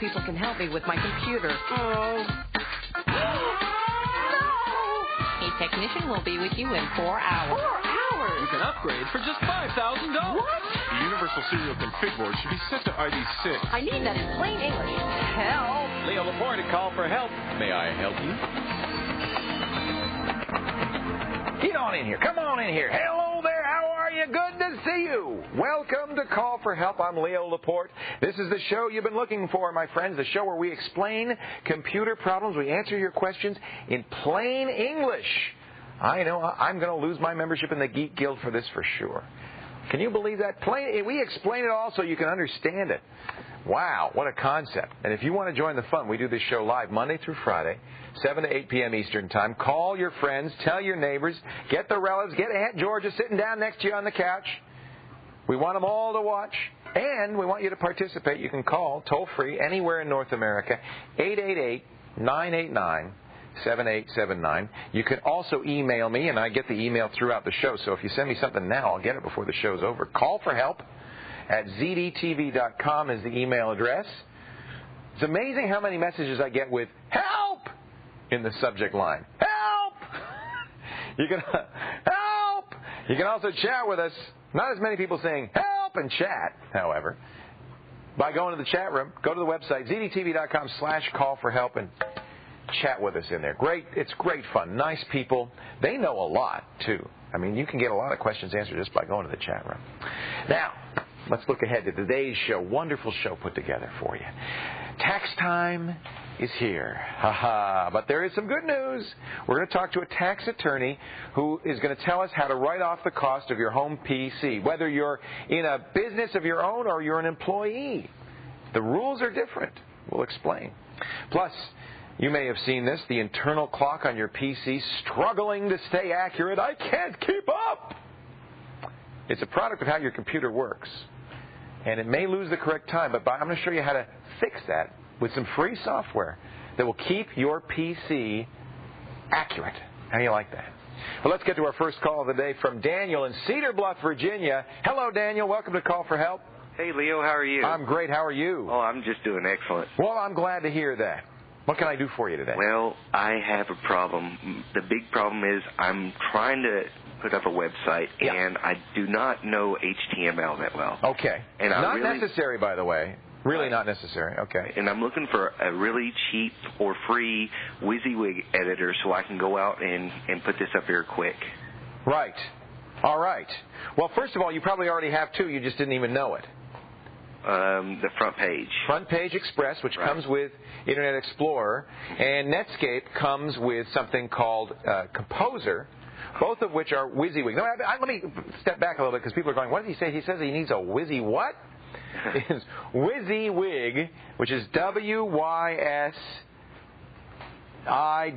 people can help me with my computer. Oh. A technician will be with you in 4 hours. 4 hours? You can upgrade for just $5,000. What? The Universal Serial Config board should be set to ID 6. I need that in plain English. Help. Leo Laporte to call for help. May I help you? Get on in here. Come on in here. Hello there. How are you? Good to see you. Welcome to Call for Help. I'm Leo Laporte. This is the show you've been looking for, my friends, the show where we explain computer problems. We answer your questions in plain English. I know I'm going to lose my membership in the Geek Guild for this for sure. Can you believe that? We explain it all so you can understand it. Wow, what a concept. And if you want to join the fun, we do this show live Monday through Friday, 7 to 8 p.m. Eastern Time. Call your friends, tell your neighbors, get the relatives, get Aunt Georgia sitting down next to you on the couch. We want them all to watch, and we want you to participate. You can call toll-free anywhere in North America, 888-989-7879. You can also email me, and I get the email throughout the show. So if you send me something now, I'll get it before the show's over. Call for help at zdtv.com is the email address. It's amazing how many messages I get with help in the subject line. Help! You can help! You can also chat with us. Not as many people saying help and chat, however. By going to the chat room, go to the website, zdtv.com/call-for-help, and chat with us in there. Great. It's great fun. Nice people. They know a lot, too. I mean, you can get a lot of questions answered just by going to the chat room. Now, let's look ahead to today's show. Wonderful show put together for you. Tax time is here. But there is some good news. We're going to talk to a tax attorney who is going to tell us how to write off the cost of your home PC, whether you're in a business of your own or you're an employee. The rules are different. We'll explain. Plus, you may have seen this, the internal clock on your PC struggling to stay accurate. I can't keep up. It's a product of how your computer works. And it may lose the correct time, but I'm going to show you how to fix that with some free software that will keep your PC accurate. How do you like that? Well, let's get to our first call of the day from Daniel in Cedar Bluff, Virginia. Hello, Daniel. Welcome to Call for Help. Hey, Leo. How are you? I'm great. How are you? Oh, I'm just doing excellent. Well, I'm glad to hear that. What can I do for you today? Well, I have a problem. The big problem is I'm trying to put up a website, and I do not know HTML that well. Okay. And not necessary, by the way. Really not necessary. Okay. And I'm looking for a really cheap or free WYSIWYG editor so I can go out and put this up here quick. Right. All right. Well, first of all, you probably already have two. You just didn't even know it. The front page. Front Page Express, which comes with Internet Explorer, and Netscape comes with something called Composer, both of which are WYSIWYG. No, let me step back a little bit because people are going, what did he say? He says he needs a WYSI what? It's WYSIWYG, which is WYSIWYG. I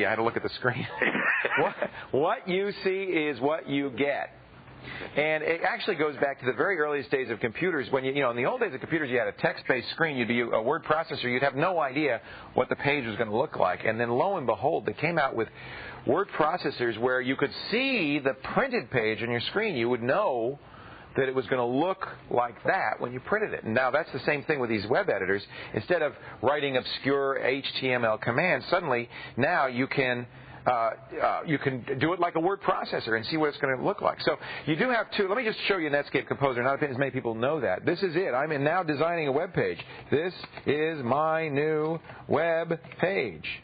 had to look at the screen. What you see is what you get. And it actually goes back to the very earliest days of computers when, in the old days of computers, you had a text-based screen. You'd be a word processor. You'd have no idea what the page was going to look like. And then, lo and behold, they came out with word processors where you could see the printed page on your screen. You would know that it was going to look like that when you printed it. And now that's the same thing with these web editors. Instead of writing obscure HTML commands, suddenly now you can do it like a word processor and see what it's going to look like. So you do have two. Let me just show you Netscape Composer. Not as many people know that. This is it. I'm now designing a web page. This is my new web page.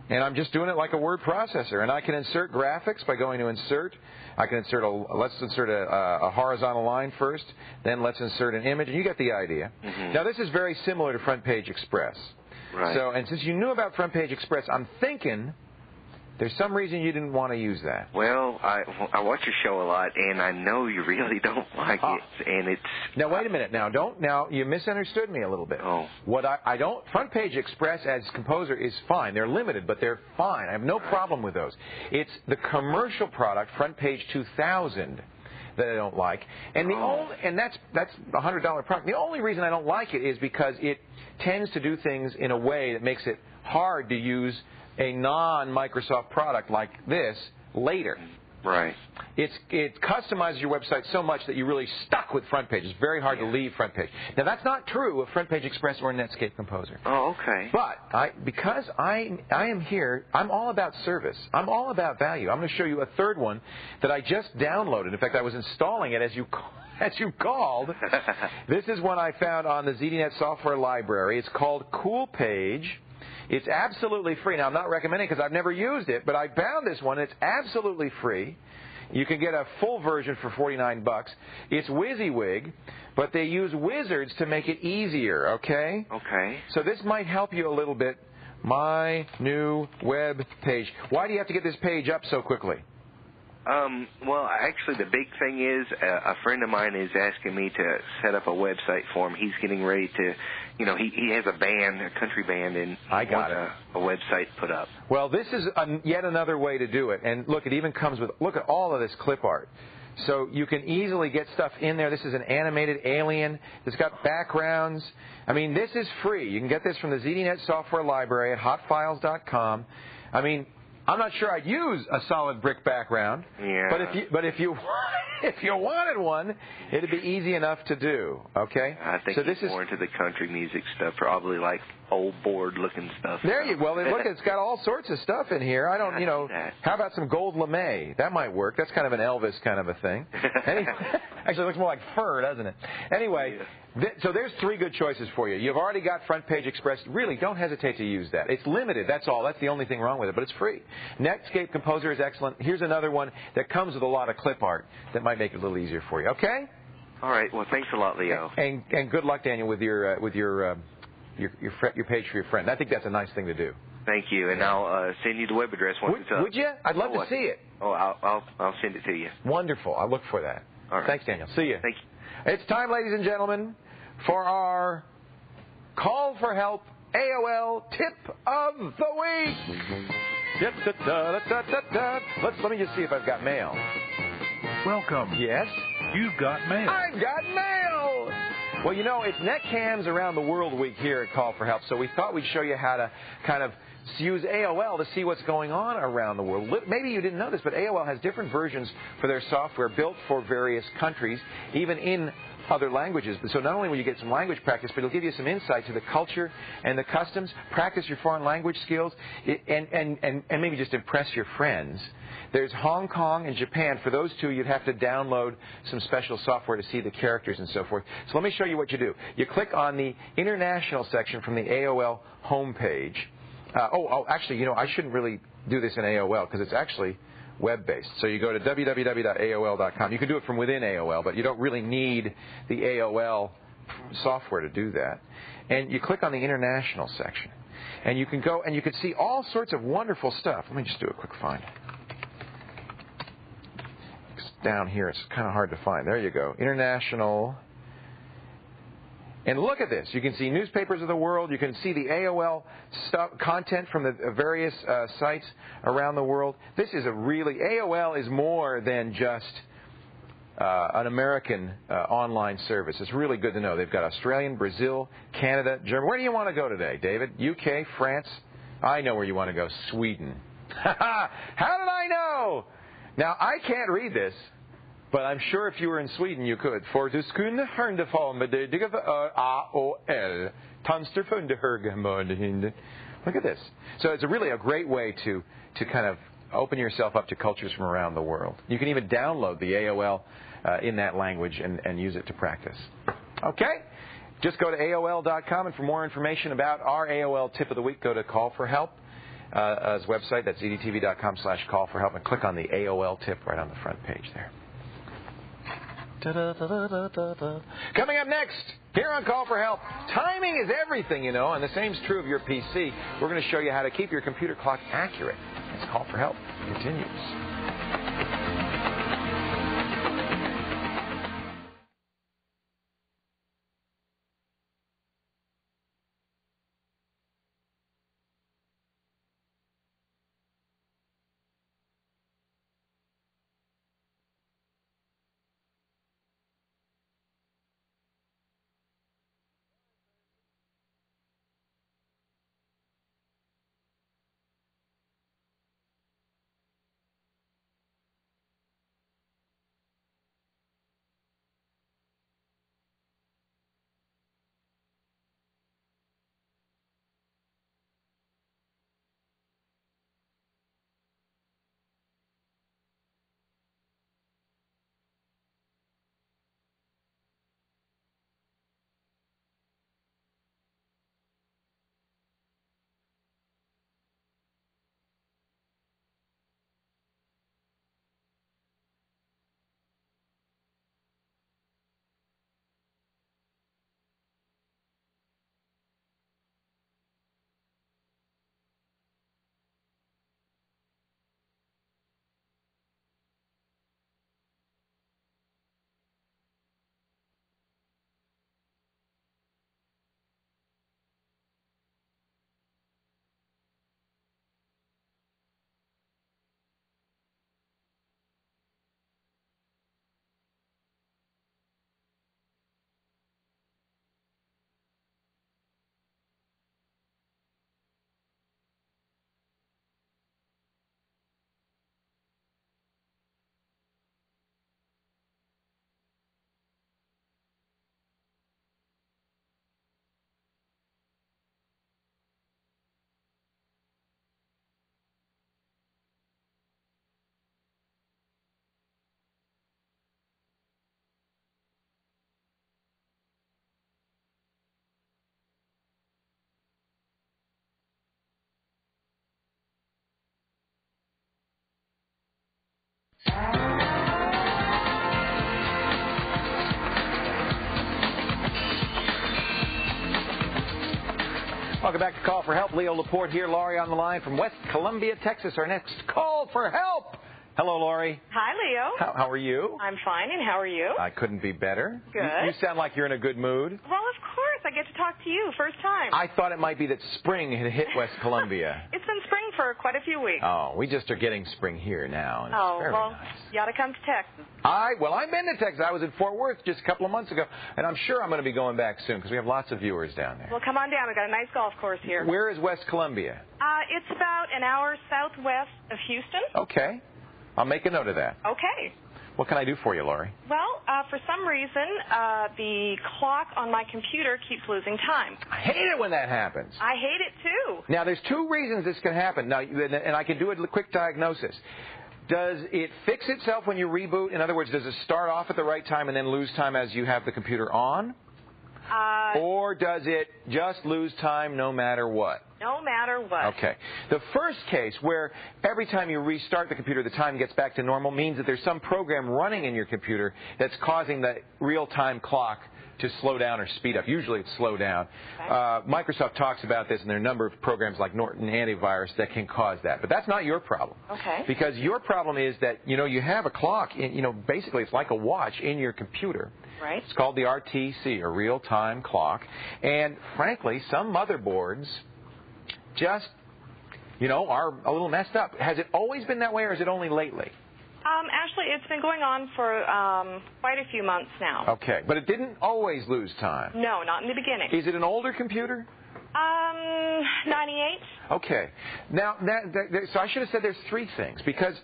And I'm just doing it like a word processor. And I can insert graphics by going to Insert. I can insert let's insert a horizontal line first. Then let's insert an image. And you get the idea. Mm-hmm. Now, this is very similar to Front Page Express. Right. So, and since you knew about Front Page Express, I'm thinking there's some reason you didn't want to use that. Well, I watch your show a lot, and I know you really don't like it, and it's... Now, wait a minute. Now, you misunderstood me a little bit. Oh. What I don't... Front Page Express as Composer is fine. They're limited, but they're fine. I have no problem with those. It's the commercial product, Front Page 2000, that I don't like. And that's a $100 product. The only reason I don't like it is because it tends to do things in a way that makes it hard to use a non-Microsoft product like this later. Right. It customizes your website so much that you're really stuck with front page. It's very hard to leave front page. Now, that's not true of Front Page Express or Netscape Composer. Oh, okay. But because I am here, I'm all about service. I'm all about value. I'm going to show you a third one that I just downloaded. In fact, I was installing it as you called. This is one I found on the ZDNet software library. It's called Cool Page. It's absolutely free. Now, I'm not recommending it because I've never used it, but I found this one. It's absolutely free. You can get a full version for $49. It's WYSIWYG, but they use wizards to make it easier, okay? Okay. So this might help you a little bit. My new web page. Why do you have to get this page up so quickly? Well, actually, the big thing is a friend of mine is asking me to set up a website for him. He's getting ready to, he has a band, a country band, and he wants a website put up. Well, this is yet another way to do it. And look, it even comes with, look at all of this clip art. So you can easily get stuff in there. This is an animated alien. It's got backgrounds. I mean, this is free. You can get this from the ZDNet software library at hotfiles.com. I mean, I'm not sure I'd use a solid brick background, but if you wanted one, it'd be easy enough to do. Okay. I think so. This is more into the country music stuff, probably like old board-looking stuff. There you well. Look, it's got all sorts of stuff in here. I don't, How about some gold lame? That might work. That's kind of an Elvis kind of a thing. Actually, it looks more like fur, doesn't it? Anyway. So there's three good choices for you. You've already got Front Page Express. Really, don't hesitate to use that. It's limited, that's all. That's the only thing wrong with it, but it's free. Netscape Composer is excellent. Here's another one that comes with a lot of clip art that might make it a little easier for you. Okay? All right. Well, thanks a lot, Leo. And good luck, Daniel, with your page for your friend. I think that's a nice thing to do. Thank you, and I'll send you the web address once it's up. Would you? I'd love to see it. Oh, I'll send it to you. Wonderful. I'll look for that. All right. Thanks, Daniel. See you. Thank you. It's time, ladies and gentlemen, for our Call for Help AOL Tip of the Week. Let me just see if I've got mail. Welcome. Yes? You've got mail. I've got mail! Well, it's NetCams Around the World Week here at Call for Help, so we thought we'd show you how to kind of use AOL to see what's going on around the world. Maybe you didn't know this, but AOL has different versions for their software built for various countries, even in other languages. So not only will you get some language practice, but it'll give you some insight to the culture and the customs, practice your foreign language skills, and maybe just impress your friends. There's Hong Kong and Japan. For those two, you'd have to download some special software to see the characters and so forth. So let me show you what you do. You click on the international section from the AOL homepage. Actually, I shouldn't really do this in AOL because it's actually web-based. So you go to www.aol.com. You can do it from within AOL, but you don't really need the AOL software to do that. And you click on the international section. And you can go and you can see all sorts of wonderful stuff. Let me just do a quick find. Down here, it's kind of hard to find. There you go. International. And look at this. You can see newspapers of the world. You can see the AOL content from the various sites around the world. This is AOL is more than just an American online service. It's really good to know. They've got Australian, Brazil, Canada, Germany. Where do you want to go today, David? UK, France? I know where you want to go. Sweden. How did I know? Now, I can't read this, but I'm sure if you were in Sweden, you could. For du skulle hörnde få med det AOL. Tanster funde högermörde. Look at this. So it's really a great way to kind of open yourself up to cultures from around the world. You can even download the AOL in that language and use it to practice. Okay? Just go to AOL.com, and for more information about our AOL Tip of the Week, go to Call for Help. His website, that's zdtv.com/call for help, and click on the AOL tip right on the front page there. Coming up next, here on Call for Help, timing is everything, and the same's true of your PC. We're going to show you how to keep your computer clock accurate. As Call for Help continues. Welcome back to Call for Help. Leo Laporte here. Laurie on the line from West Columbia, Texas. Our next call for help. Hello, Laurie. Hi, Leo. How are you? I'm fine, and how are you? I couldn't be better. Good. You sound like you're in a good mood. Well, of course. I get to talk to you. First time. I thought it might be that spring had hit West Columbia. It's been spring for quite a few weeks. Oh, we just are getting spring here now. And it's very nice. You ought to come to Texas. Well, I've been to Texas. I was in Fort Worth just a couple of months ago, and I'm sure I'm going to be going back soon because we have lots of viewers down there. Well, come on down. We've got a nice golf course here. Where is West Columbia? It's about an hour southwest of Houston. Okay. I'll make a note of that. Okay. What can I do for you, Laurie? Well, for some reason, the clock on my computer keeps losing time. I hate it when that happens. I hate it, too. Now, there's two reasons this can happen. Now, and I can do a quick diagnosis. Does it fix itself when you reboot? In other words, does it start off at the right time and then lose time as you have the computer on? Or does it just lose time no matter what? No matter what. Okay. The first case, where every time you restart the computer, the time gets back to normal, means that there's some program running in your computer that's causing the real-time clock to slow down or speed up. Usually it's slow down. Okay. Microsoft talks about this, and there are a number of programs like Norton Antivirus that can cause that. But that's not your problem. Okay. Because your problem is that, you have a clock, basically it's like a watch in your computer. Right. It's called the RTC, or real-time clock. And frankly, some motherboards just, are a little messed up. Has it always been that way, or is it only lately? Actually, it's been going on for quite a few months now. Okay, but it didn't always lose time. No, not in the beginning. Is it an older computer? 98. Okay. Now, so I should have said there's three things, because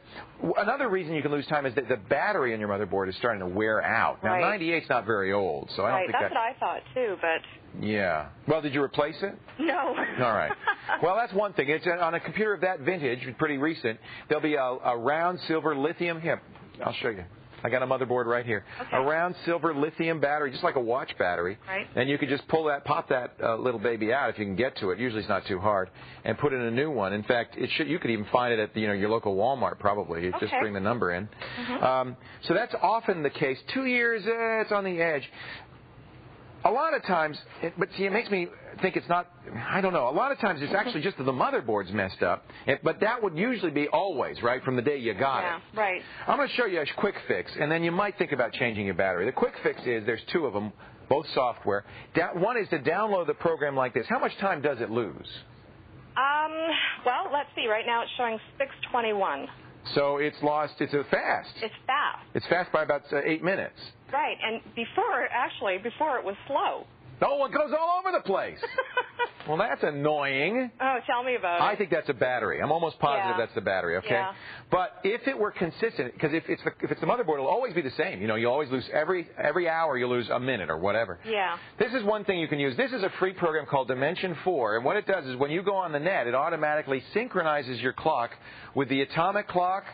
another reason you can lose time is that the battery in your motherboard is starting to wear out. Now, right. 98's not very old, so I don't think that's what I thought, too, but... Yeah. Well, did you replace it? No. All right. Well, that's one thing. It's on a computer of that vintage, pretty recent, there'll be a round silver lithium... Here, I'll show you. I got a motherboard right here. Okay. A round silver lithium battery, just like a watch battery. Right. And you can just pop that little baby out if you can get to it. Usually it's not too hard. And put in a new one. In fact, you could even find it at your local Walmart probably. You just bring the number in. Mm-hmm. So that's often the case. 2 years, it's on the edge. A lot of times, but see, it makes me think it's not, I don't know. A lot of times it's actually just that the motherboard's messed up. But that would usually be always, right, from the day you got it. Yeah, right. I'm going to show you a quick fix, and then you might think about changing your battery. The quick fix is, there's two of them, both software. One is to download the program like this. How much time does it lose? Well, let's see. Right now it's showing 6:21. So it's fast. It's fast. It's fast by about 8 minutes. Right, and before it was slow. Oh, it goes all over the place. Well, that's annoying. Oh, tell me about it. I think that's a battery. I'm almost positive that's the battery, okay? Yeah. But if it were consistent, because if it's the motherboard, it'll always be the same. You always lose every hour you lose a minute or whatever. Yeah. This is one thing you can use. This is a free program called Dimension 4, and what it does is when you go on the net, it automatically synchronizes your clock with the atomic clock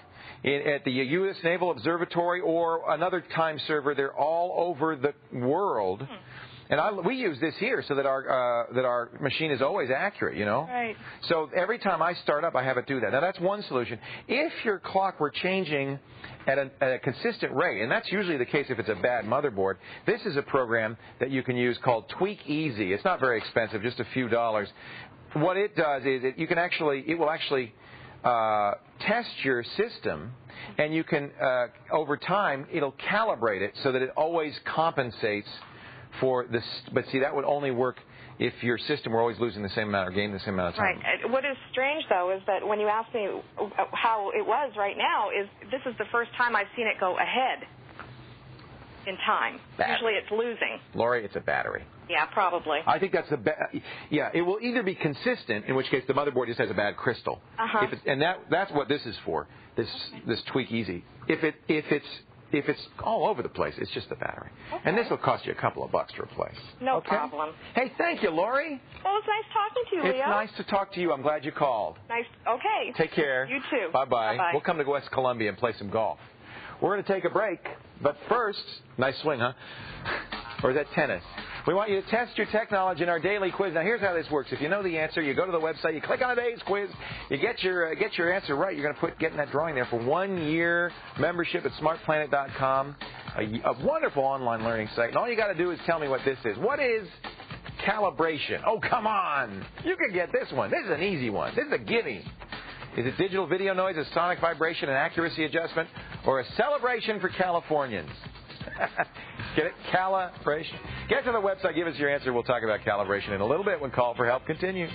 at the U.S. Naval Observatory or another time server. They're all over the world. And we use this here so that our machine is always accurate, Right. So every time I start up, I have it do that. Now, that's one solution. If your clock were changing at a consistent rate, and that's usually the case if it's a bad motherboard, this is a program that you can use called Tweak Easy. It's not very expensive, just a few dollars. What it does is it will actually test your system, and you can, over time, it'll calibrate it so that it always compensates for this. But see, that would only work if your system were always losing the same amount or gaining the same amount of time. Right. What is strange, though, is that when you ask me how it was right now, this is the first time I've seen it go ahead in time. Usually it's losing. Laurie, it's a battery. Yeah, probably. I think that's it will either be consistent, in which case the motherboard just has a bad crystal. Uh-huh. And that's what this is for, this Tweak Easy. If it's all over the place, it's just the battery. Okay. And this will cost you a couple of bucks to replace. No problem. Hey, thank you, Laurie. Well, it's nice talking to you, Leo. It's nice to talk to you. I'm glad you called. Nice. Okay. Take care. You too. Bye-bye. Bye-bye. We'll come to West Columbia and play some golf. We're going to take a break, but first, nice swing, huh? Or is that tennis? We want you to test your tech knowledge in our daily quiz. Now, here's how this works. If you know the answer, you go to the website, you click on today's quiz, you get your answer right. You're going to get in that drawing there for 1 year membership at smartplanet.com, a wonderful online learning site. And all you got to do is tell me what this is. What is calibration. Oh, come on. You can get this one. This is an easy one. This is a gimme. Is it digital video noise, a sonic vibration, and accuracy adjustment, or a celebration for Californians? Get it? Calibration. Get to the website. Give us your answer. We'll talk about calibration in a little bit when Call for Help continues.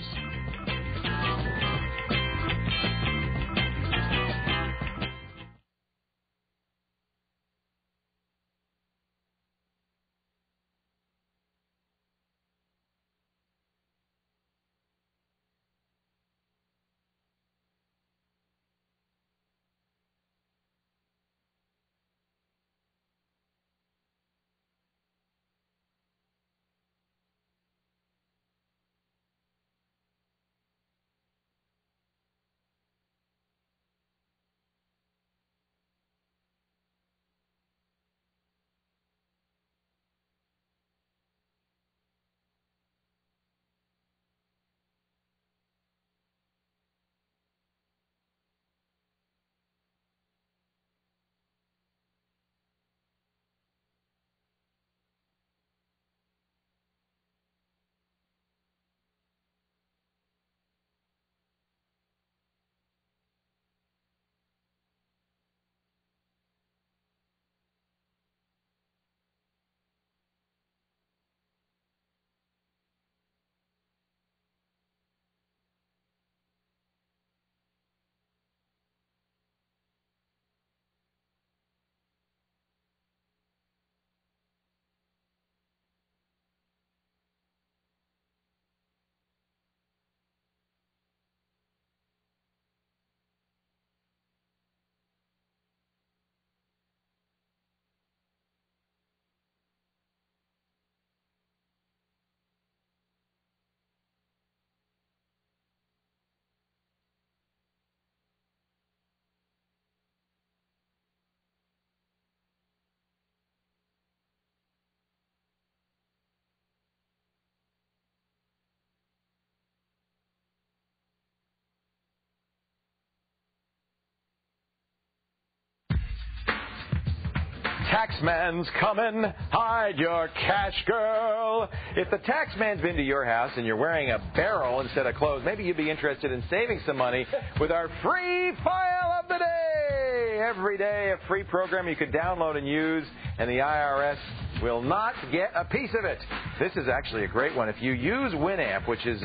Taxman's coming, hide your cash, girl. If the taxman's been to your house and you're wearing a barrel instead of clothes, maybe you'd be interested in saving some money with our free file of the day. Every day, a free program you can download and use, and the IRS will not get a piece of it. This is actually a great one. If you use Winamp, which is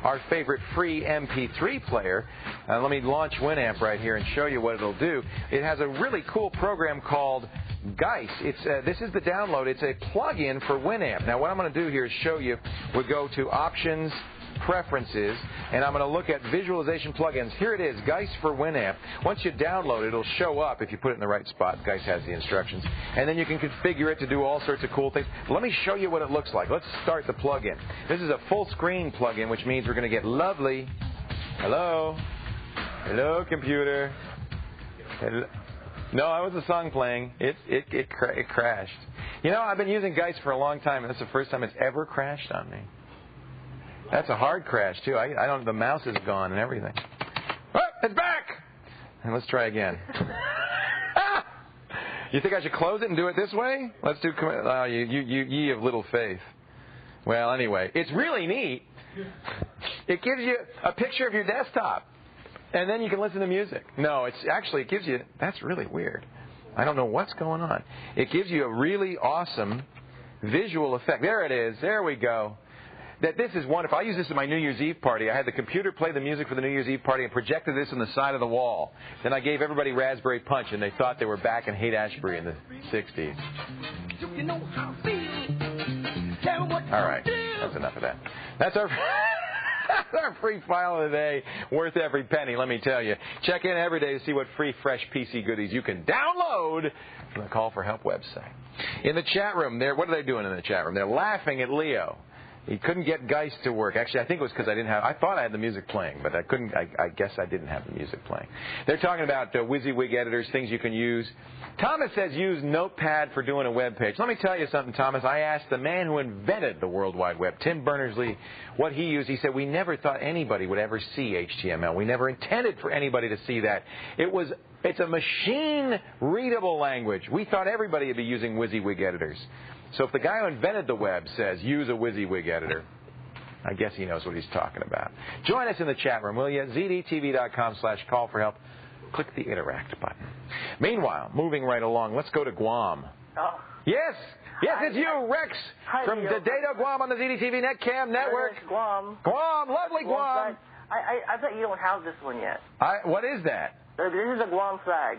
our favorite free MP3 player, let me launch Winamp right here and show you what it'll do. It has a really cool program called Geist. This is the download. It's a plug-in for Winamp. Now, what I'm going to do here is show you. We go to Options, Preferences, and I'm going to look at Visualization Plugins. Here it is, Geist for Winamp. Once you download it, it'll show up if you put it in the right spot. Geist has the instructions. And then you can configure it to do all sorts of cool things. Let me show you what it looks like. Let's start the plugin. This is a full-screen plugin, which means we're going to get lovely. Hello? Hello, computer. Hello. No, that was a song playing. It crashed. You know, I've been using Geist for a long time, and that's the first time it's ever crashed on me. That's a hard crash, too. I don't. The mouse is gone and everything. Oh, it's back! And let's try again. You think I should close it and do it this way? Let's do. Ye of little faith. Well, anyway, it's really neat. It gives you a picture of your desktop. And then you can listen to music. No, it gives you, that's really weird. I don't know what's going on. It gives you a really awesome visual effect. There it is. There we go. This is wonderful. I used this at my New Year's Eve party. I had the computer play the music for the New Year's Eve party and projected this on the side of the wall. Then I gave everybody Raspberry Punch, and they thought they were back in Haight-Ashbury in the 60s. All right. That's enough of that. That's our free file of the day, worth every penny, let me tell you. Check in every day to see what free, fresh PC goodies you can download from the Call for Help website. In the chat room, what are they doing in the chat room? They're laughing at Leo. He couldn't get Geist to work. Actually, I think it was because I thought I had the music playing, but I couldn't. I guess I didn't have the music playing. They're talking about WYSIWYG editors, things you can use. Thomas says use Notepad for doing a web page. Let me tell you something, Thomas. I asked the man who invented the World Wide Web, Tim Berners-Lee, what he used. He said, we never thought anybody would ever see HTML. We never intended for anybody to see that. It's a machine-readable language. We thought everybody would be using WYSIWYG editors. So if the guy who invented the web says use a WYSIWYG editor, I guess he knows what he's talking about. Join us in the chat room, will you? ZDTV.com/call for help. Click the interact button. Meanwhile, moving right along, let's go to Guam. Oh. Yes, it's you, Rex, from Dado, Guam on the ZDTV Netcam Network. Guam. Guam, lovely Guam. I bet you don't have this one yet. What is that? This is a Guam flag.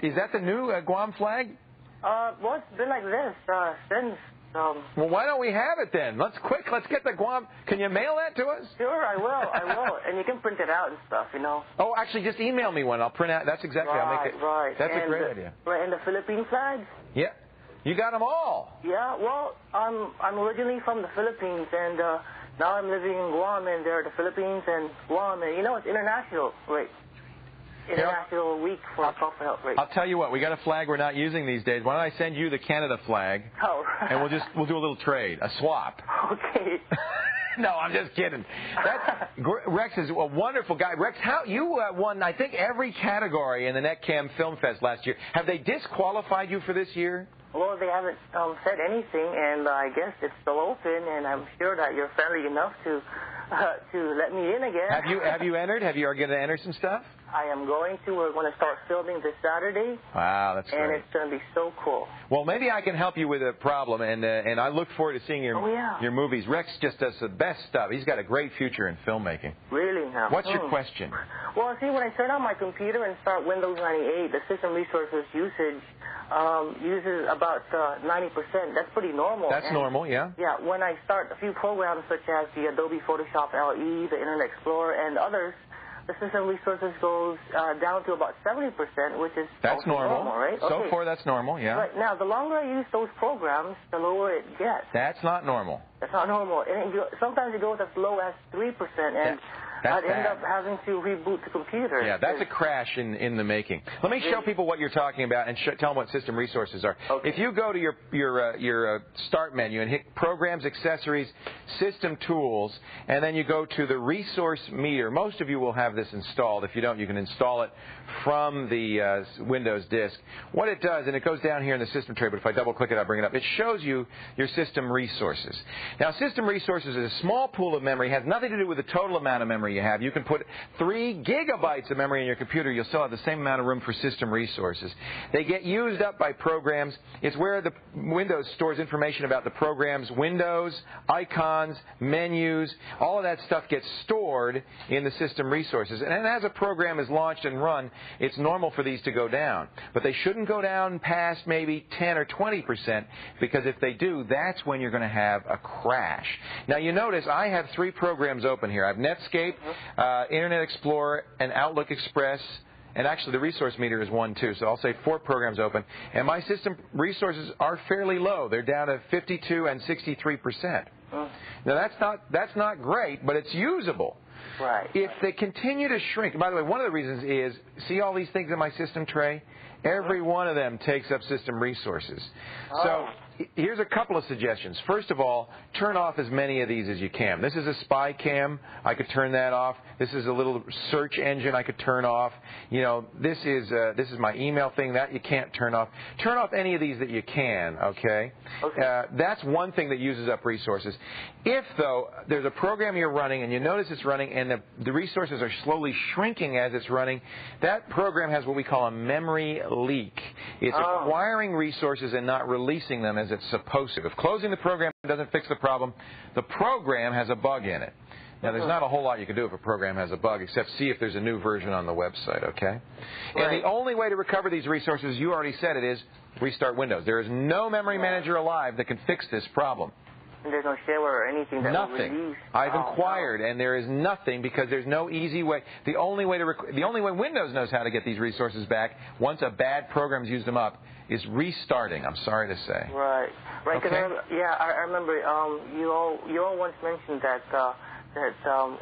Is that the new Guam flag? Well, it's been like this since. Well, why don't we have it then? Let's get the Guam. Can you mail that to us? Sure, I will. And you can print it out and stuff, you know. Oh, actually, just email me one. I'll print out. That's exactly. Right, I'll make it. Right. That's a great idea. Right, and the Philippine flag. Yeah, you got them all. Yeah. Well, I'm originally from the Philippines, and now I'm living in Guam, and there are the Philippines and Guam, and it's international. Right. International Week for Call for Help. Right. I'll tell you what, we got a flag we're not using these days. Why don't I send you the Canada flag? Oh. And we'll do a little trade, a swap. Okay. No, I'm just kidding. Rex is a wonderful guy. Rex, you won, I think, every category in the Netcam Film Fest last year. Have they disqualified you for this year? Well, they haven't said anything, and I guess it's still open, and I'm sure that you're friendly enough to let me in again. Have you entered? Are you going to enter some stuff? I am going to. We're going to start filming this Saturday. Wow, that's great. And it's going to be so cool. Well, maybe I can help you with a problem, and I look forward to seeing your movies. Rex just does the best stuff. He's got a great future in filmmaking. Really? Now. What's your question? Well, see, when I turn on my computer and start Windows 98, the system resources usage uses about 90%. That's pretty normal. That's normal, yeah. Yeah, when I start a few programs such as the Adobe Photoshop LE, the Internet Explorer, and others, the system resources goes down to about 70%, which is that's normal, right? So far, that's normal, yeah. Right. Now, the longer I use those programs, the lower it gets. That's not normal. That's not normal. And sometimes it goes as low as 3%, and I'd end up having to reboot the computer. Yeah, that's a crash in the making. Let me show people what you're talking about and tell them what system resources are. Okay. If you go to your start menu and hit Programs, Accessories, System Tools, and then you go to the Resource Meter. Most of you will have this installed. If you don't, you can install it from the Windows disk. What it does, and it goes down here in the system tray, but if I double-click it, I'll bring it up. It shows you your system resources. Now, system resources is a small pool of memory. It has nothing to do with the total amount of memory you have. You can put 3 gigabytes of memory in your computer. You'll still have the same amount of room for system resources. They get used up by programs. It's where the Windows stores information about the program's windows, icons, menus. All of that stuff gets stored in the system resources. And as a program is launched and run, it's normal for these to go down. But they shouldn't go down past maybe 10 or 20%, because if they do, that's when you're going to have a crash. Now, you notice I have 3 programs open here. I have Netscape, Internet Explorer, and Outlook Express. And actually, the resource meter is 1, too. So I'll say 4 programs open. And my system resources are fairly low. They're down to 52 and 63%. Now, that's not great, but it's usable. Right. If they continue to shrink, by the way, one of the reasons is, see all these things in my system tray? Every one of them takes up system resources. So here's a couple of suggestions. First of all, turn off as many of these as you can. This is a spy cam. I could turn that off. This is a little search engine I could turn off. You know, this is my email thing. That you can't turn off. Turn off any of these that you can, okay? That's one thing that uses up resources. If, though, there's a program you're running and you notice it's running and the resources are slowly shrinking as it's running, that program has what we call a memory leak. It's acquiring resources and not releasing them as it's supposed to. If closing the program doesn't fix the problem, the program has a bug in it. Now, there's not a whole lot you can do if a program has a bug, except see if there's a new version on the website, okay? Right. And the only way to recover these resources, you already said it, is restart Windows. There is no memory manager alive that can fix this problem. And there's no shareware or anything that will release. I've inquired, and there is nothing, because there's no easy way. The only way Windows knows how to get these resources back, once a bad program's used them up, is restarting. I'm sorry to say. Right. Right. Okay. I remember you all once mentioned that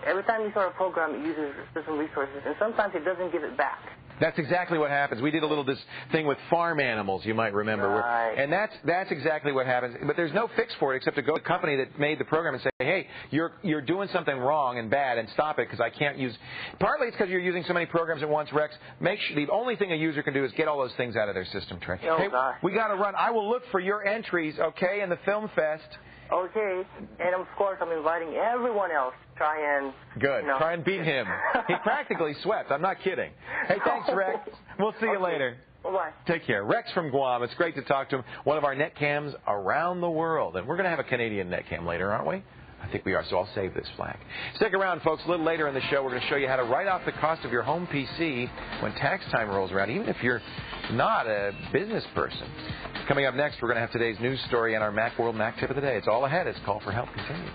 every time you start a program, it uses system resources, and sometimes it doesn't give it back. That's exactly what happens. We did a little this thing with farm animals, you might remember. Right. And that's exactly what happens. But there's no fix for it except to go to the company that made the program and say, hey, you're doing something wrong and bad, and stop it, because I can't use. Partly it's because you're using so many programs at once, Rex. Make sure the only thing a user can do is get all those things out of their system tray. Oh, hey, gosh. we got to run. I will look for your entries, okay, in the Film Fest. Okay, and of course I'm inviting everyone else to try and... Good. You know. Try and beat him. He practically swept. I'm not kidding. Hey, thanks, Rex. We'll see you later. Bye-bye. Take care. Rex from Guam. It's great to talk to him. One of our net cams around the world. And we're going to have a Canadian net cam later, aren't we? I think we are, so I'll save this flag. Stick around, folks. A little later in the show, we're going to show you how to write off the cost of your home PC when tax time rolls around, even if you're not a business person. Coming up next, we're going to have today's news story and our Macworld Mactip of the day. It's all ahead as Call for Help continues.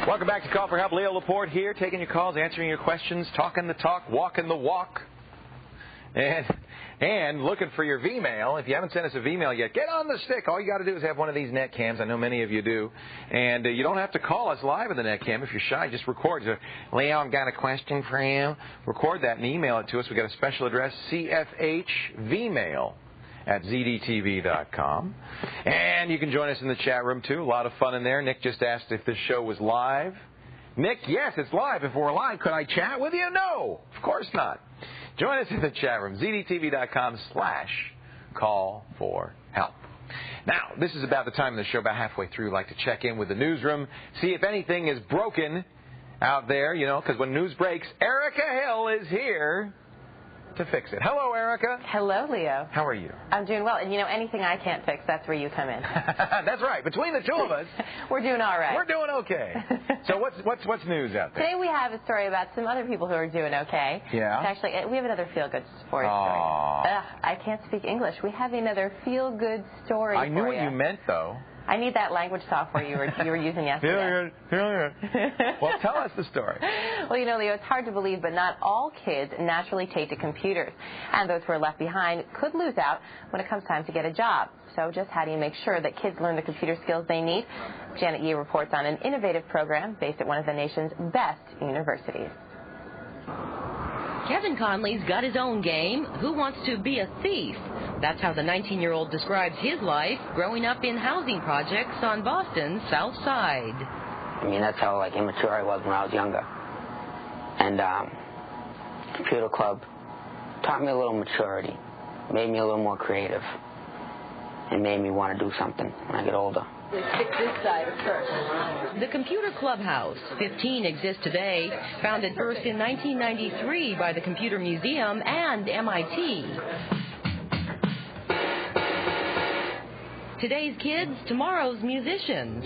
Welcome back to Call for Help. Leo Laporte here, taking your calls, answering your questions, talking the talk, walking the walk, and looking for your V-mail. If you haven't sent us a V-mail yet, get on the stick. All you got to do is have one of these net cams. I know many of you do. And you don't have to call us live in the net cam. If you're shy, just record. So, Leo, I've got a question for you. Record that and email it to us. We've got a special address, cfhvmail@zdtv.com. And you can join us in the chat room, too. A lot of fun in there. Nick just asked if this show was live. Nick, yes, it's live. If we're live, could I chat with you? No, of course not. Join us in the chat room, zdtv.com/call for help. Now, this is about the time of the show, about halfway through. I'd like to check in with the newsroom, see if anything is broken out there, you know, because when news breaks, Erica Hill is here. to fix it. Hello, Erica. Hello, Leo. How are you? I'm doing well. And, you know, anything I can't fix, that's where you come in. That's right. Between the two of us, we're doing all right. We're doing okay. So what's news out there? Today we have a story about some other people who are doing okay. Yeah? It's actually, we have another feel-good story. I can't speak English. We have another feel-good story I knew for what you meant, though. I need that language software you were using yesterday. Well, tell us the story. Well, you know, Leo, it's hard to believe, but not all kids naturally take to computers. And those who are left behind could lose out when it comes time to get a job. So just how do you make sure that kids learn the computer skills they need? Janet Yee reports on an innovative program based at one of the nation's best universities. Kevin Conley's got his own game. Who wants to be a thief? That's how the 19-year-old describes his life growing up in housing projects on Boston's South Side. I mean, that's how, immature I was when I was younger. And computer club taught me a little maturity, made me a little more creative, and made me want to do something when I get older. Stick this side first. The Computer Clubhouse, 15 exist today, founded first in 1993 by the Computer Museum and MIT. Today's kids, tomorrow's musicians.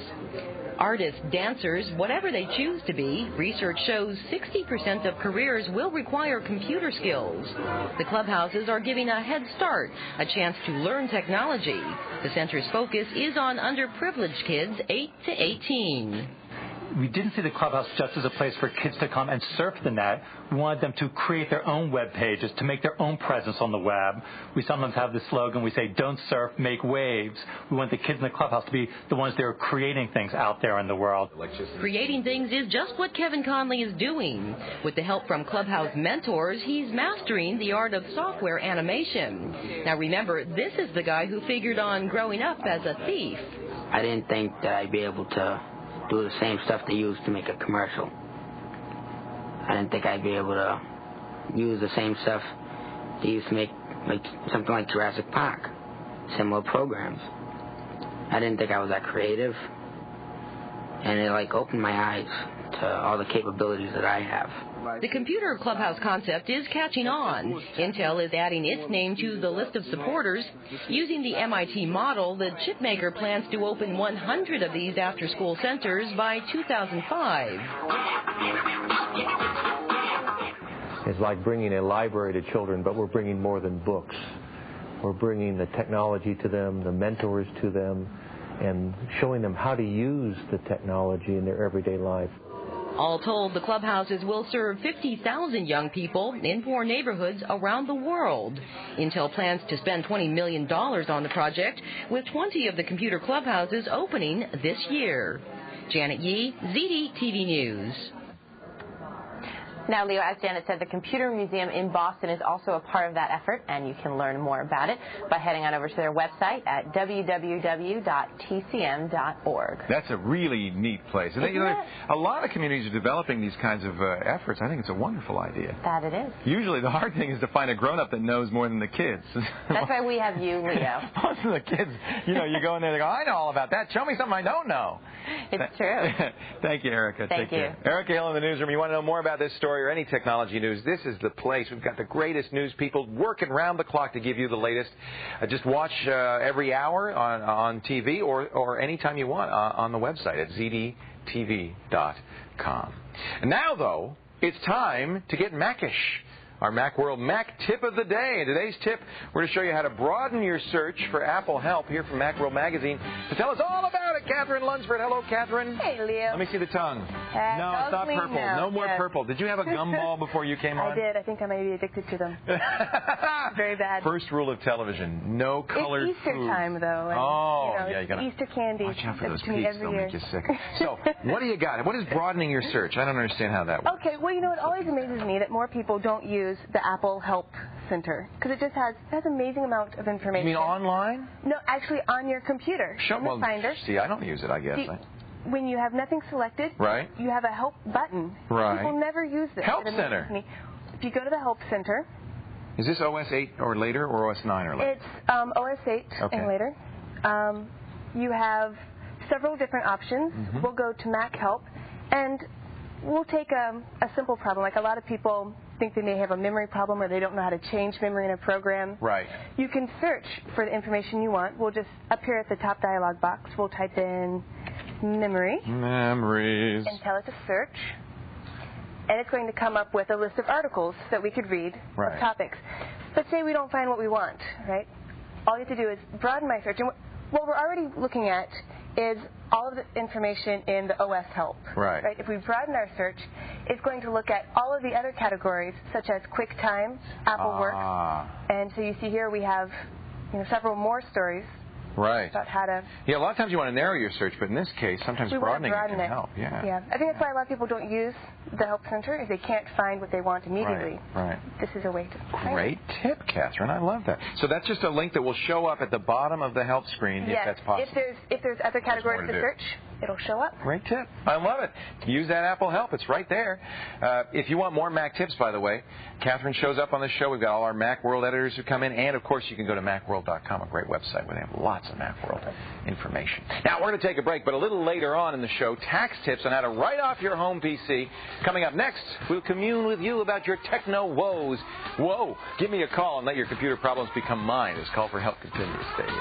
Artists, dancers, whatever they choose to be, research shows 60% of careers will require computer skills. The clubhouses are giving a head start, a chance to learn technology. The center's focus is on underprivileged kids 8 to 18. We didn't see the clubhouse just as a place for kids to come and surf the net. We wanted them to create their own web pages, to make their own presence on the web. We sometimes have this slogan, we say, don't surf, make waves. We want the kids in the clubhouse to be the ones that are creating things out there in the world. Creating things is just what Kevin Conley is doing. With the help from Clubhouse mentors, he's mastering the art of software animation. Now remember, this is the guy who figured on growing up as a thief. I didn't think that I'd be able to do the same stuff they use to make a commercial. I didn't think I'd be able to use the same stuff they used to make something like Jurassic Park, similar programs. I didn't think I was that creative, and it opened my eyes to all the capabilities that I have. The Computer Clubhouse concept is catching on. Intel is adding its name to the list of supporters. Using the MIT model, the chipmaker plans to open 100 of these after-school centers by 2005. It's like bringing a library to children, but we're bringing more than books. We're bringing the technology to them, the mentors to them, and showing them how to use the technology in their everyday life. All told, the clubhouses will serve 50,000 young people in 4 neighborhoods around the world. Intel plans to spend $20 million on the project, with 20 of the computer clubhouses opening this year. Janet Yee, ZDTV News. Now, Leo, as Janet said, the Computer Museum in Boston is also a part of that effort, and you can learn more about it by heading on over to their website at www.tcm.org. That's a really neat place. And a lot of communities are developing these kinds of efforts. I think it's a wonderful idea. That it is. Usually the hard thing is to find a grown-up that knows more than the kids. That's why we have you, Leo. Most of the kids, you go in there, they go, I know all about that. Show me something I don't know. It's true. Thank you, Erica. Thank you. Erica Hill in the newsroom. You want to know more about this story or any technology news, this is the place. We've got the greatest news people working round the clock to give you the latest. Just watch every hour on TV or anytime you want on the website at zdtv.com. And now, though, it's time to get Macish. Our Macworld Mac tip of the day. And today's tip, we're going to show you how to broaden your search for Apple help here from Macworld Magazine. To tell us all about it, Catherine Lunsford. Hello, Catherine. Hey, Leo. Let me see the tongue. No, it's not purple. No more purple. Did you have a gumball before you came on? I did. I think I might be addicted to them. Very bad. First rule of television, no colored It's Easter food. time, though. And, yeah, you got to Easter candy. Watch out for those to me peaks. every They'll year. make you sick. So, what do you got? What is broadening your search? I don't understand how that works. Okay, well, it always amazes me that more people don't use the Apple Help Center because it just has amazing amount of information. You mean online? No, actually on your computer. Sure. In the Finder. See, I don't use it, I guess. When you have nothing selected, right, you have a Help button. Right. People never use this. Help Center. If you go to the Help Center. Is this OS 8 or later or OS 9 or later? It's OS 8 and later. You have several different options. We'll go to Mac Help, and we'll take a simple problem. Like a lot of people think they may have a memory problem or they don't know how to change memory in a program. Right. You can search for the information you want. We'll just, up here at the top dialog box, we'll type in memory. Memories. And tell it to search. And it's going to come up with a list of articles that we could read, of topics. But say we don't find what we want, right? All you have to do is broaden my search. And what we're already looking at is all of the information in the OS help. Right. If we broaden our search, it's going to look at all of the other categories, such as QuickTime, Apple Works. And so you see here we have several more stories. Right. About how to... Yeah, a lot of times you want to narrow your search, but in this case, sometimes broadening it can help. Yeah. I think that's why a lot of people don't use the Help Center, is they can't find what they want immediately. Right. This is a way to... Great tip, Catherine. I love that. So that's just a link that will show up at the bottom of the help screen, if that's possible. If there's other categories to search, it'll show up. Great tip. I love it. Use that Apple Help. It's right there. If you want more Mac tips, by the way, Catherine shows up on the show. We've got all our Macworld editors who come in. And, of course, you can go to macworld.com, a great website where they have lots of Macworld information. Now, we're going to take a break, but a little later on in the show, tax tips on how to write off your home PC. Coming up next, we'll commune with you about your techno woes. Whoa. Give me a call and let your computer problems become mine as Call for Help continues. Stay here.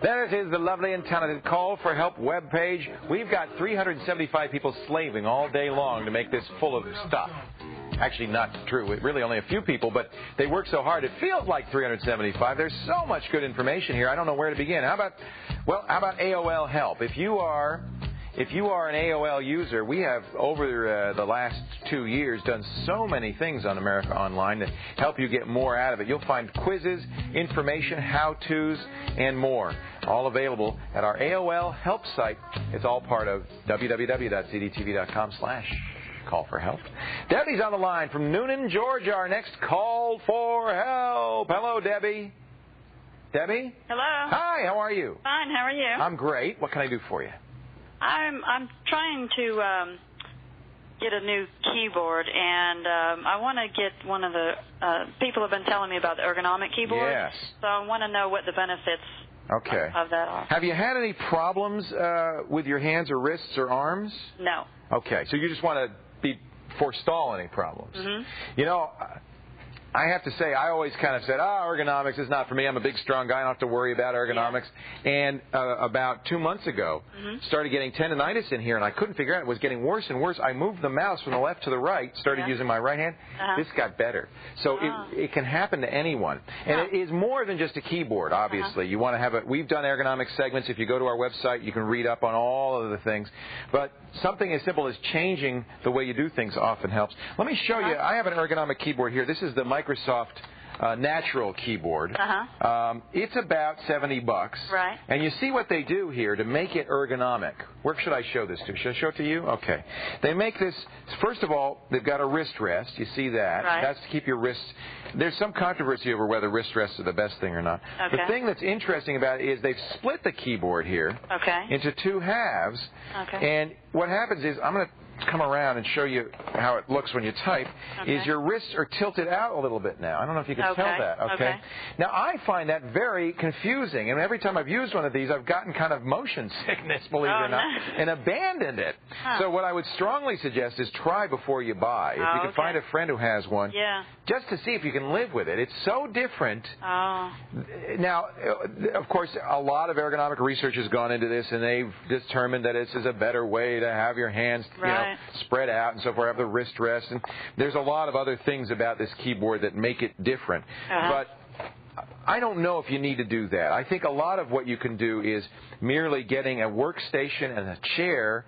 There it is, the lovely and talented Call for Help webpage. We've got 375 people slaving all day long to make this full of stuff. Actually, not true. Really only a few people, but they work so hard. It feels like 375. There's so much good information here. I don't know where to begin. How about AOL Help? If you are an AOL user, we have, over the last 2 years, done so many things on America Online that help you get more out of it. You'll find quizzes, information, how-tos, and more, all available at our AOL Help site. It's all part of www.cdtv.com/call for help. Debbie's on the line from Noonan, Georgia, our next Call for Help. Hello, Debbie. Debbie? Hello. Hi, how are you? Fine, how are you? I'm great. What can I do for you? I'm trying to get a new keyboard, and I want to get one of the people have been telling me about the ergonomic keyboard. Yes. So I want to know what the benefits of that are. Have you had any problems with your hands or wrists or arms? No. Okay, so you just want to forestall any problems. Mm-hmm. You know, I have to say, I always kind of said, ergonomics is not for me. I'm a big, strong guy. I don't have to worry about ergonomics. Yeah. And about 2 months ago, started getting tendonitis in here, and I couldn't figure out. It was getting worse and worse. I moved the mouse from the left to the right, started using my right hand. This got better. So it can happen to anyone. And it is more than just a keyboard, obviously. You want to have we've done ergonomic segments. If you go to our website, you can read up on all of the things. But something as simple as changing the way you do things often helps. Let me show you. I have an ergonomic keyboard here. This is the Microsoft Natural keyboard. It's about $70. Right. And you see what they do here to make it ergonomic. Where should I show this to? Should I show it to you? Okay. They make this, first of all, they've got a wrist rest. You see that? Right. That's to keep your wrists. There's some controversy over whether wrist rests are the best thing or not. Okay. The thing that's interesting about it is they've split the keyboard here into two halves. And what happens is, I'm going to come around and show you how it looks when you type, is your wrists are tilted out a little bit now. I don't know if you can tell that. Okay. Now, I find that very confusing, and every time I've used one of these, I've gotten kind of motion sickness, believe it or not, and abandoned it. So what I would strongly suggest is try before you buy. If you can find a friend who has one, just to see if you can live with it. It's so different. Now, of course, a lot of ergonomic research has gone into this, and they've determined that this is a better way to have your hands, you know, spread out and so forth, have the wrist rest. And there's a lot of other things about this keyboard that make it different. But I don't know if you need to do that. I think a lot of what you can do is merely getting a workstation and a chair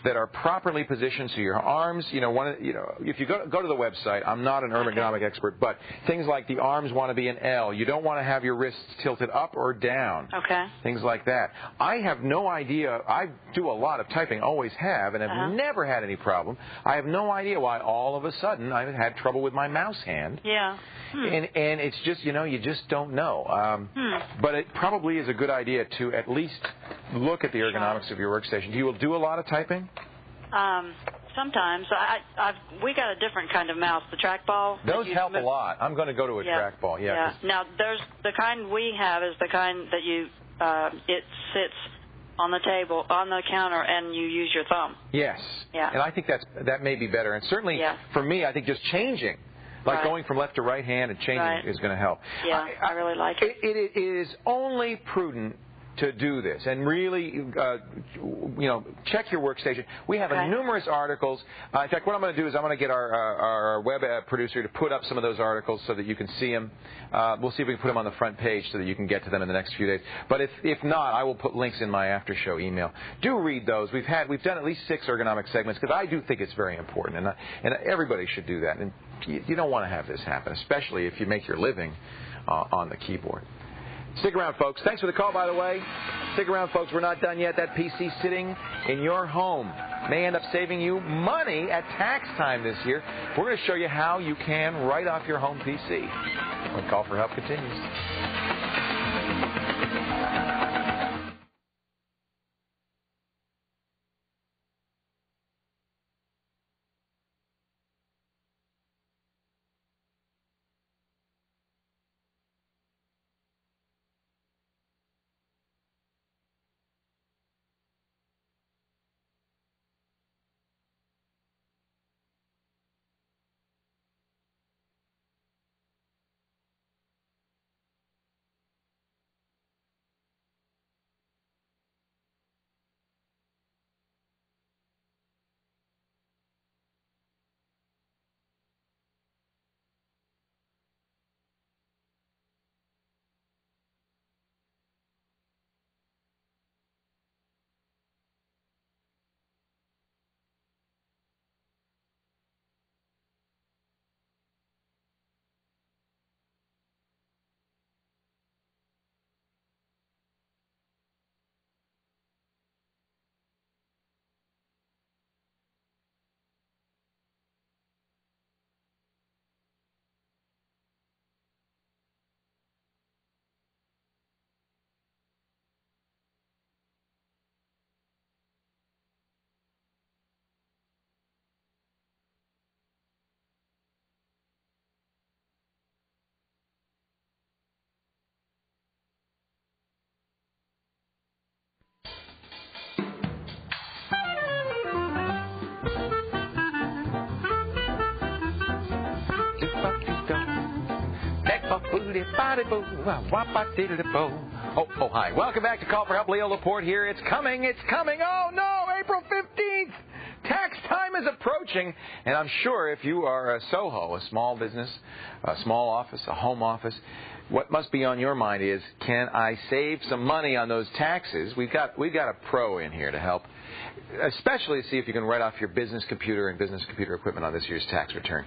that are properly positioned so your arms, if you go to the website, I'm not an ergonomic expert, but things like the arms want to be an L. You don't want to have your wrists tilted up or down. Things like that. I have no idea. I do a lot of typing, always have, and have never had any problem. I have no idea why all of a sudden I've had trouble with my mouse hand. And it's just, you just don't know. But it probably is a good idea to at least look at the ergonomics of your workstation. Do you do a lot of typing? Sometimes. We got a different kind of mouse, the trackball. Those help a lot. I'm going to go to a trackball. Now, there's the kind we have is the kind that it sits on the table, on the counter, and you use your thumb. Yes. And I think that may be better. And certainly for me, I think just changing. Like going from left to right hand and changing is going to help. I really like it. It is only prudent to do this and really, check your workstation. We have numerous articles. In fact, what I'm going to do is I'm going to get our web producer to put up some of those articles so that you can see them. We'll see if we can put them on the front page so that you can get to them in the next few days. But if not, I will put links in my after show email. Do read those. We've done at least 6 ergonomic segments because I do think it's very important, and everybody should do that. And you don't want to have this happen, especially if you make your living on the keyboard. Stick around, folks. Thanks for the call, by the way. Stick around, folks. We're not done yet. That PC sitting in your home may end up saving you money at tax time this year. We're going to show you how you can write off your home PC. When Call for Help continues. Oh, hi. Welcome back to Call for Help. Leo Laporte here. It's coming. Oh, no, April 15th. Tax time is approaching, and I'm sure if you are a Soho, a small business, a small office, a home office, what must be on your mind is, can I save some money on those taxes? We've got a pro in here to help, especially to see if you can write off your business computer and business computer equipment on this year's tax return.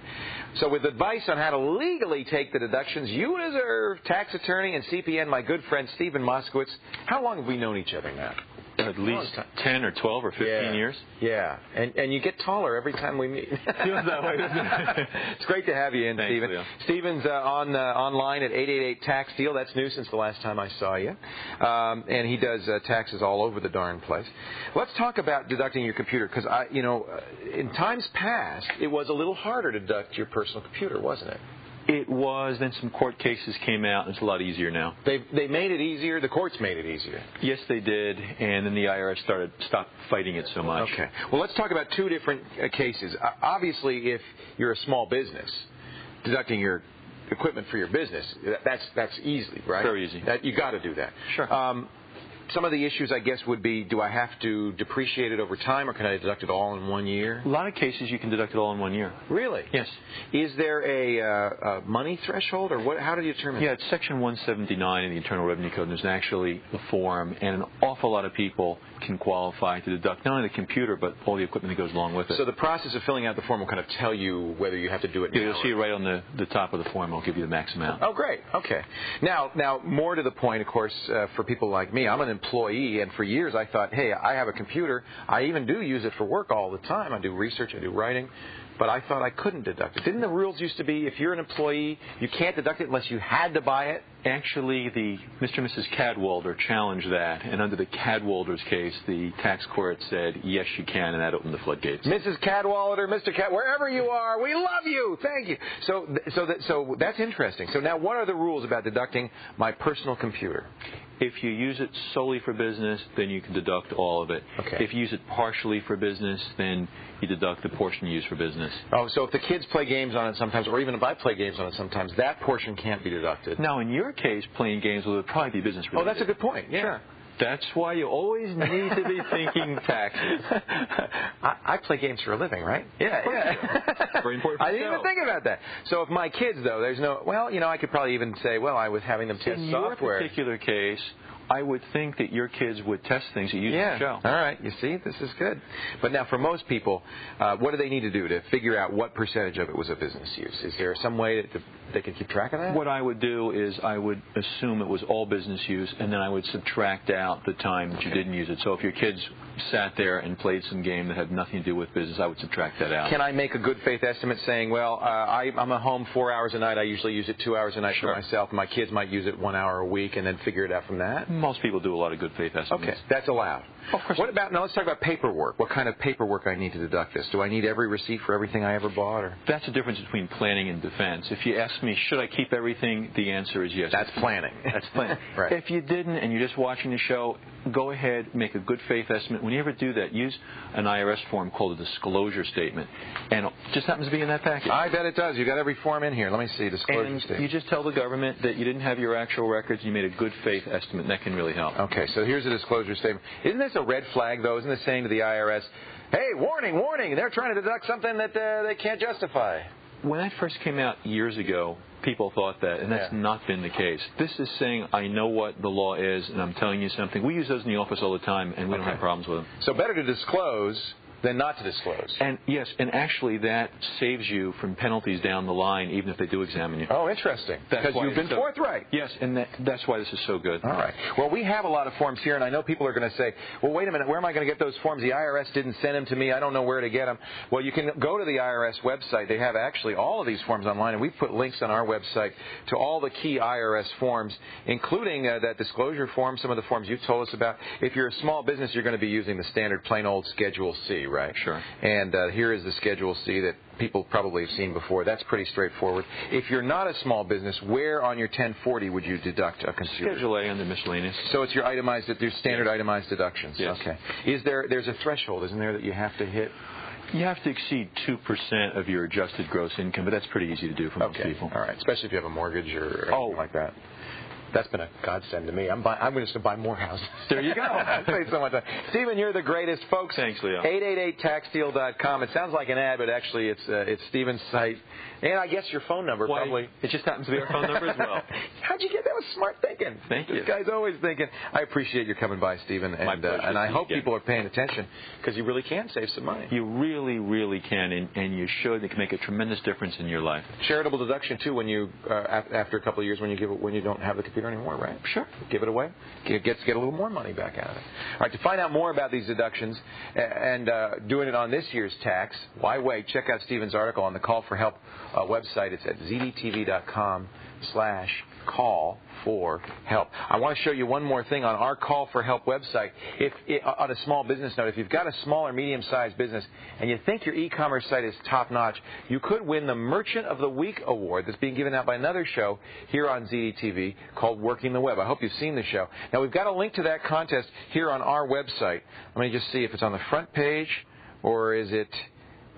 So with advice on how to legally take the deductions you deserve, tax attorney and CPN, my good friend Stephen Moskowitz. How long have we known each other now? At least 10 or 12 or 15 years. Yeah, and you get taller every time we meet. Feels that way, doesn't it? It's great to have you in, Stephen. Leo. Stephen's online at 888-TAX-DEAL. That's new since the last time I saw you. And he does taxes all over the darn place. Let's talk about deducting your computer, because in times past, it was a little harder to deduct your personal computer, wasn't it? It was. Then some court cases came out, and it's a lot easier now. They made it easier? The courts made it easier? Yes, they did, and then the IRS stopped fighting it so much. Okay. Well, let's talk about two different cases. Obviously, if you're a small business, deducting your equipment for your business, that's easy, right? Very easy. You got to do that. Sure. Some of the issues, I guess, would be, do I have to depreciate it over time, or can I deduct it all in 1 year? A lot of cases you can deduct it all in 1 year. Really? Yes. Is there a money threshold, or what? How do you determine Yeah, that? it's Section 179 in the Internal Revenue Code, and there's actually a form, and an awful lot of people can qualify to deduct not only the computer, but all the equipment that goes along with it. So the process of filling out the form will kind of tell you whether you have to do it now. You'll see it right on the top of the form. It'll give you the max amount. Oh, great. Okay. Now, more to the point, of course, for people like me, I'm an employee, and for years I thought, hey, I have a computer. I even do use it for work all the time. I do research, I do writing. But I thought I couldn't deduct it. Didn't the rules used to be, if you're an employee, you can't deduct it unless you had to buy it? Actually, the Mr. and Mrs. Cadwalder challenged that, and under the Cadwalder's case, the tax court said, yes, you can, and that opened the floodgates. Mrs. Cadwalder, Mr. wherever you are, we love you. Thank you. So that's interesting. So now, what are the rules about deducting my personal computer? If you use it solely for business, then you can deduct all of it. Okay. If you use it partially for business, then you deduct the portion used for business. Oh, so if the kids play games on it sometimes, or even if I play games on it sometimes, that portion can't be deducted. Now, in your case, playing games would probably be business related. Oh, that's a good point. Yeah. Sure. That's why you always need to be thinking taxes. I play games for a living, right? Yeah. Very important. I didn't even think about that. So if my kids, though, there's no, I could probably even say, I was having them test software. In your particular case, I would think that your kids would test things that you didn't show. All right. You see, this is good. But now, for most people, what do they need to do to figure out what percentage of it was a business use? Is there some way that they can keep track of that? What I would do is I would assume it was all business use, and then I would subtract out the time that you didn't use it. So if your kids sat there and played some game that had nothing to do with business, I would subtract that out. Can I make a good faith estimate saying, I'm at home 4 hours a night. I usually use it 2 hours a night for myself. My kids might use it 1 hour a week, and then figure it out from that? Most people do a lot of good faith estimates. Okay, that's allowed. Of course. Now let's talk about paperwork. What kind of paperwork I need to deduct this? Do I need every receipt for everything I ever bought? Or? That's the difference between planning and defense. If you ask me, should I keep everything, the answer is yes. That's planning. That's planning. Right. If you didn't and you're just watching the show, go ahead, make a good faith estimate. When you ever do that, use an IRS form called a disclosure statement. And it just happens to be in that package. I bet it does. You got every form in here. Let me see, disclosure statement. You just tell the government that you didn't have your actual records, you made a good faith estimate, and that can really help. Okay, so here's a disclosure statement. Isn't this a red flag, though? Isn't this saying to the IRS, hey, warning, they're trying to deduct something that they can't justify? When that first came out years ago, people thought that, and that's not been the case. This is saying, I know what the law is, and I'm telling you something. We use those in the office all the time, and we don't have problems with them. So better to disclose than not to disclose. And yes, and actually that saves you from penalties down the line, even if they do examine you. Oh, interesting. Because you've been forthright. Yes, and that's why this is so good. All right. Well, we have a lot of forms here, and I know people are going to say, well, wait a minute, where am I going to get those forms? The IRS didn't send them to me. I don't know where to get them. Well, you can go to the IRS website. They have actually all of these forms online, and we've put links on our website to all the key IRS forms, including that disclosure form, some of the forms you've told us about. If you're a small business, you're going to be using the standard plain old Schedule C, right? Sure. And here is the Schedule C that people probably have seen before. That's pretty straightforward. If you're not a small business, where on your 1040 would you deduct a computer? Schedule A under miscellaneous. So it's your standard itemized deductions. Yes. Okay. There's a threshold, isn't there, that you have to hit? You have to exceed 2% of your adjusted gross income, but that's pretty easy to do for most people. All right, especially if you have a mortgage or anything like that. That's been a godsend to me. I'm just going to buy more houses. There you go. Thanks so much. Stephen, you're the greatest, folks. Thanks, Leo. 888taxdeal.com. It sounds like an ad, but actually it's Stephen's site. And I guess your phone number, probably. It just happens to be our phone number as well. How'd you get that? Was smart thinking. Thank you. This guy's always thinking. I appreciate you coming by, Stephen. My pleasure. And I hope people are paying attention because you really can save some money. You really, really can, and you should. It can make a tremendous difference in your life. Charitable deduction, too, when you after a couple of years when you don't have the computer anymore, right? Sure. Give it away. Get a little more money back out of it. All right, to find out more about these deductions and doing it on this year's tax, why wait? Check out Stephen's article on the Call for Help website. It's at zdtv.com/call for help. I want to show you one more thing on our Call for Help website. On a small business note, if you've got a small or medium-sized business and you think your e-commerce site is top-notch, you could win the Merchant of the Week award that's being given out by another show here on ZDTV called Working the Web. I hope you've seen the show. Now, we've got a link to that contest here on our website. Let me just see if it's on the front page or is it...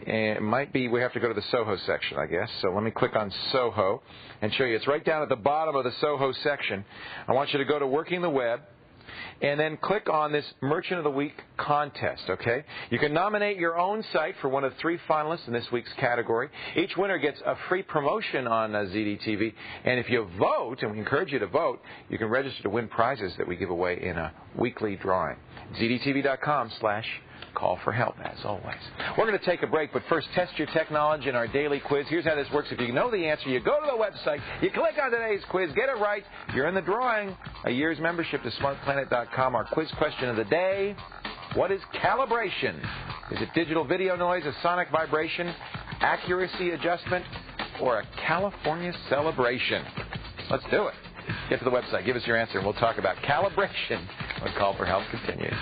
It might be, we have to go to the Soho section, I guess. So let me click on Soho and show you. It's right down at the bottom of the Soho section. I want you to go to Working the Web and then click on this Merchant of the Week contest, okay? You can nominate your own site for one of 3 finalists in this week's category. Each winner gets a free promotion on ZDTV. And if you vote, and we encourage you to vote, you can register to win prizes that we give away in a weekly drawing. ZDTV.com/call for help, as always. We're going to take a break, but first test your tech knowledge in our daily quiz. Here's how this works. If you know the answer, you go to the website, you click on today's quiz, get it right, you're in the drawing. A year's membership to smartplanet.com. Our quiz question of the day: what is calibration? Is it digital video noise, a sonic vibration, accuracy adjustment, or a California celebration? Let's do it. Get to the website, give us your answer, and we'll talk about calibration when Call for Help continues.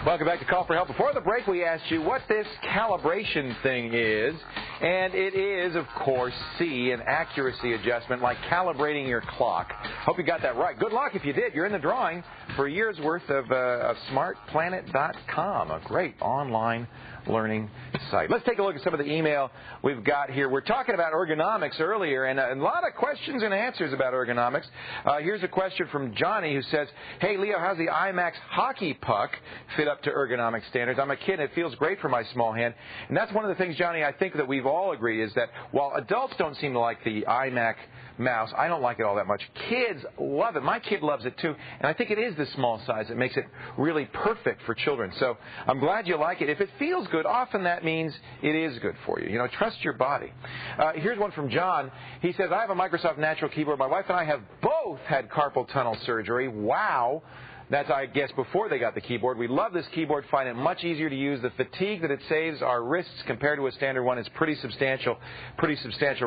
Welcome back to Call for Help. Before the break, we asked you what this calibration thing is. And it is, of course, C, an accuracy adjustment, like calibrating your clock. Hope you got that right. Good luck if you did. You're in the drawing for a year's worth of SmartPlanet.com, a great online learning site. Let's take a look at some of the email we've got here. We're talking about ergonomics earlier, and a lot of questions and answers about ergonomics. Here's a question from Johnny who says, hey, Leo, how's the IMAX hockey puck fit up to ergonomic standards? I'm a kid, and it feels great for my small hand. And that's one of the things, Johnny, I think that we've all agreed is that while adults don't seem to like the iMac mouse, I don't like it all that much. Kids love it. My kid loves it too, and I think it is the small size that makes it really perfect for children. So I'm glad you like it. If it feels good, often that means it is good for you. You know, trust your body. Here's one from John. He says, I have a Microsoft Natural keyboard. My wife and I have both had carpal tunnel surgery. Wow. That's, I guess, before they got the keyboard. We love this keyboard, find it much easier to use. The fatigue that it saves our wrists compared to a standard one is pretty substantial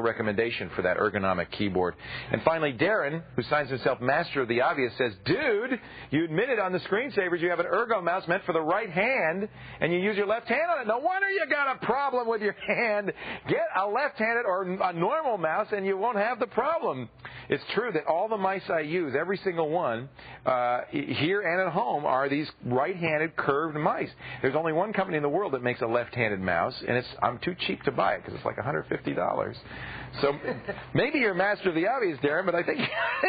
recommendation for that ergonomic keyboard. And finally, Darren, who signs himself Master of the Obvious, says, dude, you admitted on the screensavers you have an ergo mouse meant for the right hand, and you use your left hand on it. No wonder you got a problem with your hand. Get a left-handed or a normal mouse, and you won't have the problem. It's true that all the mice I use, every single one, here and at home, are these right-handed curved mice. There's only one company in the world that makes a left-handed mouse, and I'm too cheap to buy it because it's like $150. So maybe you're Master of the Obvious, Darren, but I think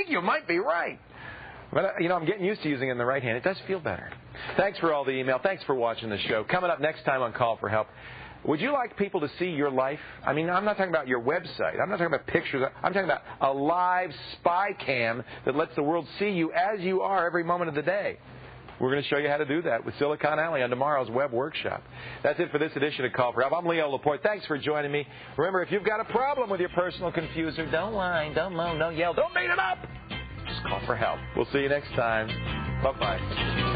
you might be right. But, you know, I'm getting used to using it in the right hand. It does feel better. Thanks for all the email. Thanks for watching the show. Coming up next time on Call for Help, would you like people to see your life? I mean, I'm not talking about your website. I'm not talking about pictures. I'm talking about a live spy cam that lets the world see you as you are every moment of the day. We're going to show you how to do that with Silicon Alley on tomorrow's web workshop. That's it for this edition of Call for Help. I'm Leo Laporte. Thanks for joining me. Remember, if you've got a problem with your personal confuser, don't whine, don't moan, don't yell, don't beat it up. Just call for help. We'll see you next time. Bye-bye.